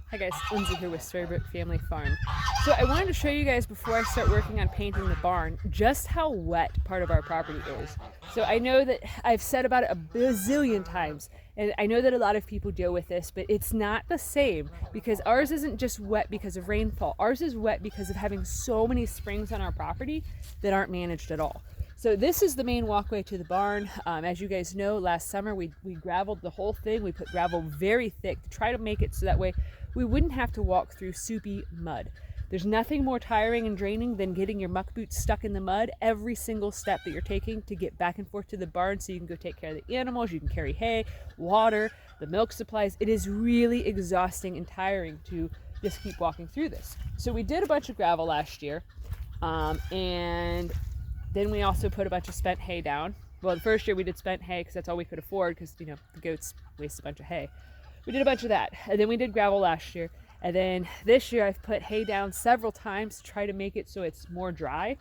Hi guys, Lindsay here with Storybrook Family Farm. So I wanted to show you guys before I start working on painting the barn just how wet part of our property is. So I know that I've said about it a bazillion times, and I know that a lot of people deal with this, but it's not the same because ours isn't just wet because of rainfall. Ours is wet because of having so many springs on our property that aren't managed at all. So this is the main walkway to the barn. As you guys know, last summer we graveled the whole thing. We put gravel very thick to try to make it so that way we wouldn't have to walk through soupy mud. There's nothing more tiring and draining than getting your muck boots stuck in the mud every single step that you're taking to get back and forth to the barn so you can go take care of the animals, you can carry hay, water, the milk supplies. It is really exhausting and tiring to just keep walking through this. So we did a bunch of gravel last year, and then we also put a bunch of spent hay down. Well, the first year we did spent hay because that's all we could afford because, you know, the goats waste a bunch of hay. We did a bunch of that, and then we did gravel last year, and then this year I've put hay down several times to try to make it so it's more dry.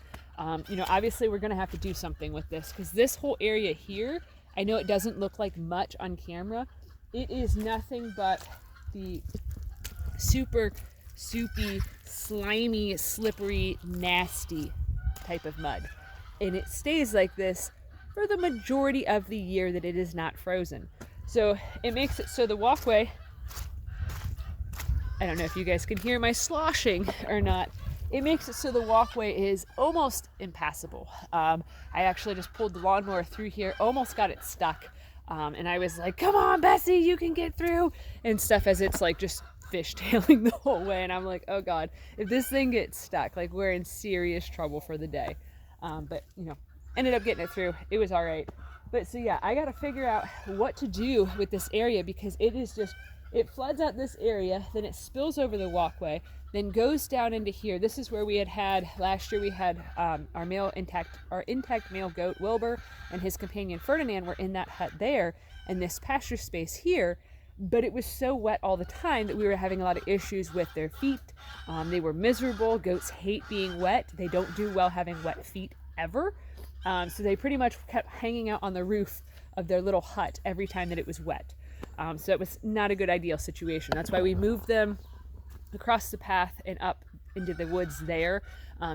You know, obviously we're going to have to do something with this because this whole area here, I know it doesn't look like much on camera. It is nothing but the super soupy, slimy, slippery, nasty type of mud. And it stays like this for the majority of the year that it is not frozen. So it makes it so the walkway, I don't know if you guys can hear my sloshing or not, it makes it so the walkway is almost impassable. I actually just pulled the lawnmower through here, almost got it stuck. And I was like, come on, Bessie, you can get through, and stuff, as it's like just fishtailing the whole way. And I'm like, oh God, if this thing gets stuck, like we're in serious trouble for the day. But you know, ended up getting it through. It was all right. But so yeah, I got to figure out what to do with this area because it is just, it floods out this area, then it spills over the walkway, then goes down into here. This is where we had last year we had our intact male goat Wilbur and his companion Ferdinand were in that hut there and this pasture space here. But it was so wet all the time that we were having a lot of issues with their feet. They were miserable. Goats hate being wet. They don't do well having wet feet ever. So they pretty much kept hanging out on the roof of their little hut every time that it was wet. So it was not a good ideal situation. That's why we moved them across the path and up into the woods there,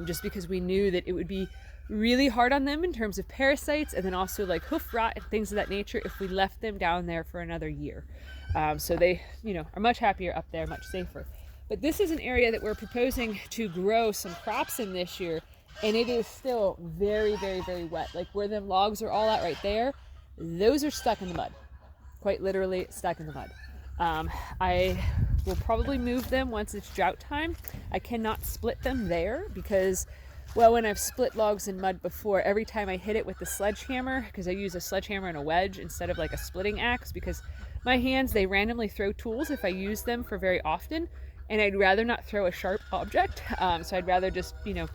just because we knew that it would be really hard on them in terms of parasites and then also like hoof rot and things of that nature if we left them down there for another year. So they, you know, are much happier up there, much safer. But this is an area that we're proposing to grow some crops in this year, and it is still very, very, very wet. Like where them logs are all at right there, those are stuck in the mud. Quite literally stuck in the mud. I will probably move them once it's drought time. I cannot split them there because, well, when I've split logs in mud before, every time I hit it with the sledgehammer, because I use a sledgehammer and a wedge instead of like a splitting axe, because my hands, they randomly throw tools if I use them for very often, and I'd rather not throw a sharp object. So I'd rather just, you know,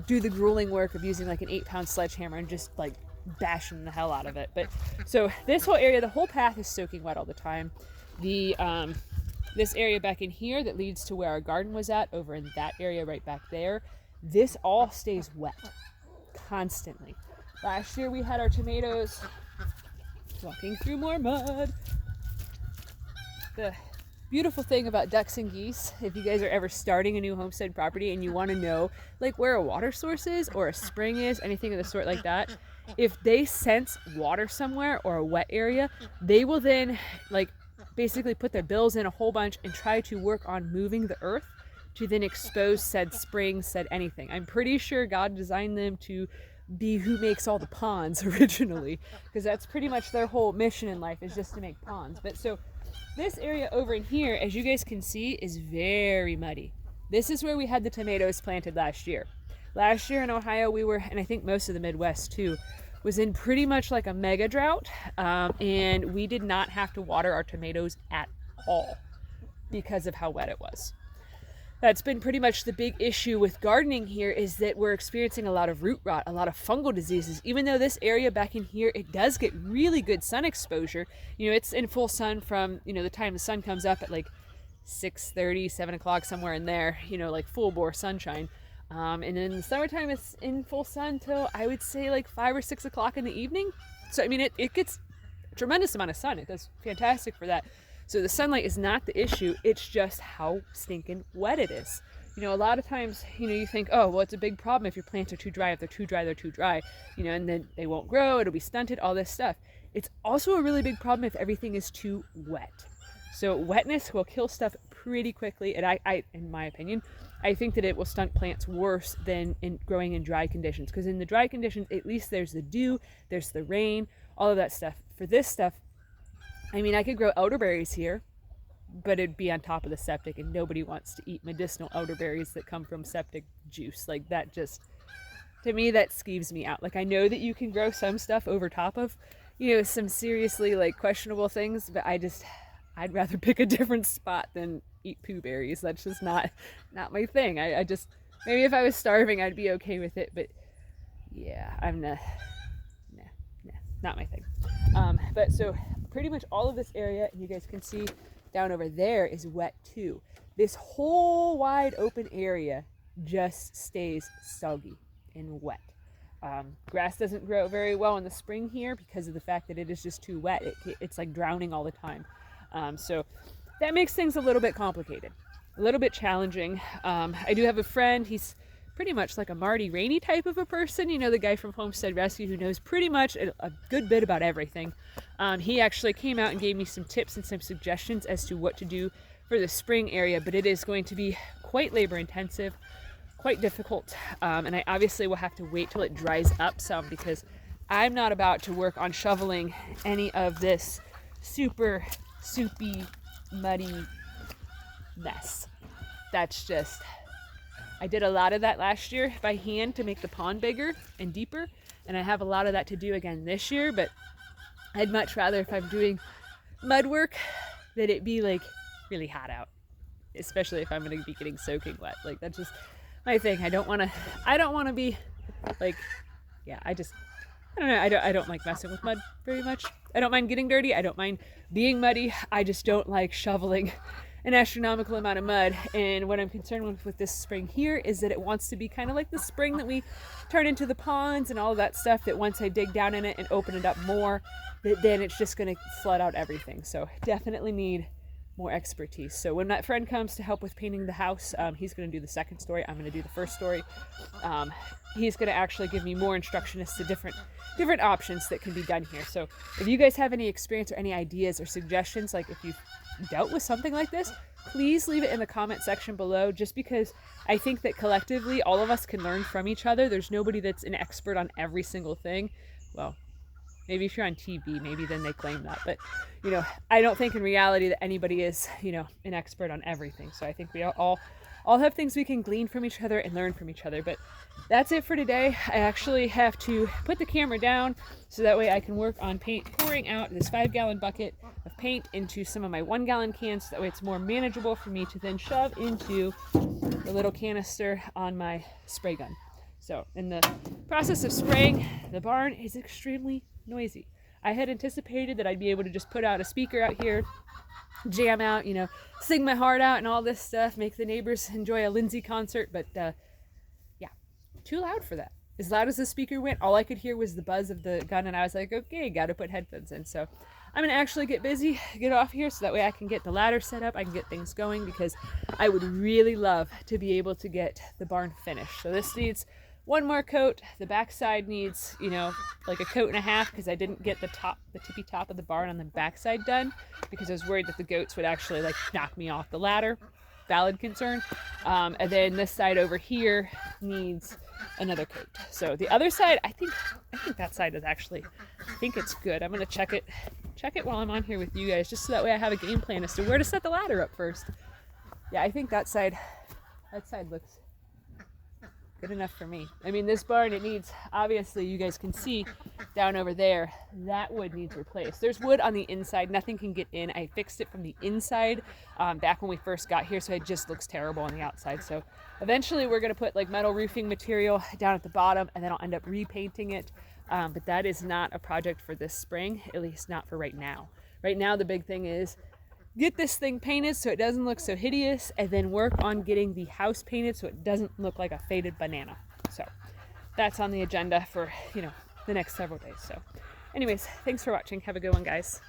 do the grueling work of using like an 8-pound sledgehammer and just like bashing the hell out of it. But so this whole area, the whole path is soaking wet all the time. This area back in here that leads to where our garden was at, over in that area right back there, this all stays wet constantly. Last year we had our tomatoes walking through more mud. The beautiful thing about ducks and geese, if you guys are ever starting a new homestead property and you want to know like where a water source is or a spring is, anything of the sort like that, if they sense water somewhere or a wet area, they will then like basically put their bills in a whole bunch and try to work on moving the earth to then expose said spring, said anything. I'm pretty sure God designed them to be who makes all the ponds originally, because that's pretty much their whole mission in life, is just to make ponds. But so this area over in here, as you guys can see, is very muddy. This is where we had the tomatoes planted last year. Last year in Ohio, we were, and I think most of the Midwest too, was in pretty much like a mega drought, and we did not have to water our tomatoes at all because of how wet it was. That's been pretty much the big issue with gardening here, is that we're experiencing a lot of root rot, a lot of fungal diseases. Even though this area back in here, it does get really good sun exposure. You know, it's in full sun from, you know, the time the sun comes up at like 6:30, 7 o'clock, somewhere in there, you know, like full bore sunshine. And in the summertime, it's in full sun till I would say like 5 or 6 o'clock in the evening. So, I mean, it gets a tremendous amount of sun. It does fantastic for that. So the sunlight is not the issue, it's just how stinking wet it is. You know, a lot of times, you know, you think, oh, well, it's a big problem if your plants are too dry. If they're too dry, they're too dry, you know, and then they won't grow, it'll be stunted, all this stuff. It's also a really big problem if everything is too wet. So wetness will kill stuff pretty quickly, and I in my opinion, I think that it will stunt plants worse than in growing in dry conditions, because in the dry conditions, at least there's the dew, there's the rain, all of that stuff. For this stuff, I mean, I could grow elderberries here, but it'd be on top of the septic, and nobody wants to eat medicinal elderberries that come from septic juice. Like, that just, to me, that skeeves me out. Like, I know that you can grow some stuff over top of, you know, some seriously like questionable things, but I'd rather pick a different spot than eat poo berries. That's just not my thing. I just, maybe if I was starving, I'd be okay with it, but yeah, I'm not my thing. But so pretty much all of this area, you guys can see down over there, is wet too. This whole wide open area just stays soggy and wet. Grass doesn't grow very well in the spring here because of the fact that it is just too wet. It's like drowning all the time. So that makes things a little bit complicated, a little bit challenging. I do have a friend, he's pretty much like a Marty Rainey type of a person, you know, the guy from Homestead Rescue who knows pretty much a good bit about everything. He actually came out and gave me some tips and some suggestions as to what to do for the spring area, but it is going to be quite labor intensive, quite difficult, and I obviously will have to wait till it dries up some, because I'm not about to work on shoveling any of this super soupy, muddy mess. That's just, I did a lot of that last year by hand to make the pond bigger and deeper, and I have a lot of that to do again this year, but I'd much rather, if I'm doing mud work, that it be like really hot out, especially if I'm going to be getting soaking wet. Like, that's just my thing. I don't want to be like, yeah, I don't know. I don't like messing with mud very much. I don't mind getting dirty. I don't mind being muddy. I just don't like shoveling an astronomical amount of mud. And what I'm concerned with this spring here is that it wants to be kind of like the spring that we turn into the ponds and all of that stuff, that once I dig down in it and open it up more, that then it's just going to flood out everything. So definitely need more expertise. So when that friend comes to help with painting the house, he's going to do the second story. I'm going to do the first story. He's going to actually give me more instruction as to different options that can be done here. So if you guys have any experience or any ideas or suggestions, like if you've dealt with something like this, please leave it in the comment section below, just because I think that collectively all of us can learn from each other. There's nobody that's an expert on every single thing. Well, maybe if you're on TV, maybe then they claim that. But, you know, I don't think in reality that anybody is, you know, an expert on everything. So I think we all have things we can glean from each other and learn from each other. But that's it for today. I actually have to put the camera down so that way I can work on pouring out this 5-gallon bucket of paint into some of my 1-gallon cans. So that way it's more manageable for me to then shove into the little canister on my spray gun. So in the process of spraying, the barn is extremely noisy. I had anticipated that I'd be able to just put out a speaker out here, jam out, you know, sing my heart out and all this stuff, make the neighbors enjoy a Lindsay concert, but yeah, too loud for that. As loud as the speaker went, all I could hear was the buzz of the gun, and I was like, okay, gotta put headphones in. So I'm gonna actually get busy, get off here, so that way I can get the ladder set up, I can get things going, because I would really love to be able to get the barn finished. So this needs one more coat. The backside needs, you know, like a coat and a half, because I didn't get the tippy top of the barn on the backside done, because I was worried that the goats would actually like knock me off the ladder. Valid concern. And then this side over here needs another coat. So the other side, I think that side is actually, I think it's good. I'm gonna check it while I'm on here with you guys, just so that way I have a game plan as to where to set the ladder up first. Yeah, I think that side looks good enough for me. I mean, this barn, it needs, obviously you guys can see down over there, that wood needs replaced. There's wood on the inside, nothing can get in. I fixed it from the inside back when we first got here, so it just looks terrible on the outside. So eventually we're gonna put like metal roofing material down at the bottom, and then I'll end up repainting it. But that is not a project for this spring, at least not for right now. Right now the big thing is get this thing painted so it doesn't look so hideous, and then work on getting the house painted so it doesn't look like a faded banana. So that's on the agenda for, you know, the next several days. So anyways, thanks for watching. Have a good one, guys.